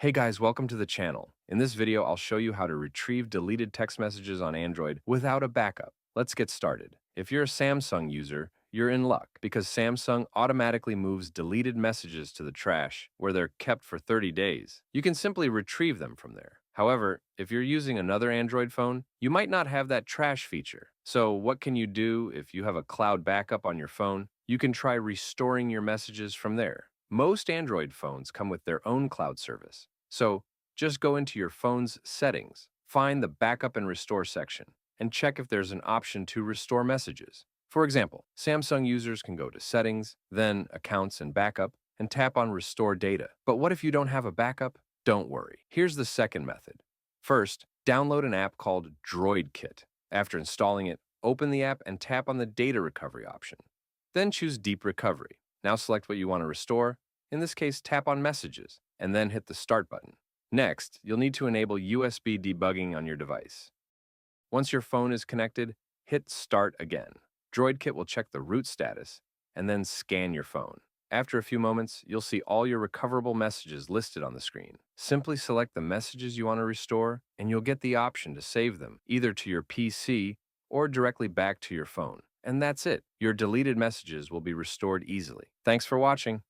Hey guys, welcome to the channel. In this video, I'll show you how to retrieve deleted text messages on Android without a backup. Let's get started. If you're a Samsung user, you're in luck because Samsung automatically moves deleted messages to the trash where they're kept for 30 days. You can simply retrieve them from there. However, if you're using another Android phone, you might not have that trash feature. So what can you do if you have a cloud backup on your phone? You can try restoring your messages from there. Most Android phones come with their own cloud service. So just go into your phone's settings, find the backup and restore section, and check if there's an option to restore messages. For example, Samsung users can go to Settings, then Accounts and Backup, and tap on Restore Data. But what if you don't have a backup? Don't worry. Here's the second method. First, download an app called DroidKit. After installing it, open the app and tap on the Data Recovery option. Then choose Deep Recovery. Now select what you want to restore. In this case, tap on Messages, and then hit the Start button. Next, you'll need to enable USB debugging on your device. Once your phone is connected, hit Start again. DroidKit will check the root status and then scan your phone. After a few moments, you'll see all your recoverable messages listed on the screen. Simply select the messages you want to restore, and you'll get the option to save them either to your PC or directly back to your phone. And that's it. Your deleted messages will be restored easily. Thanks for watching.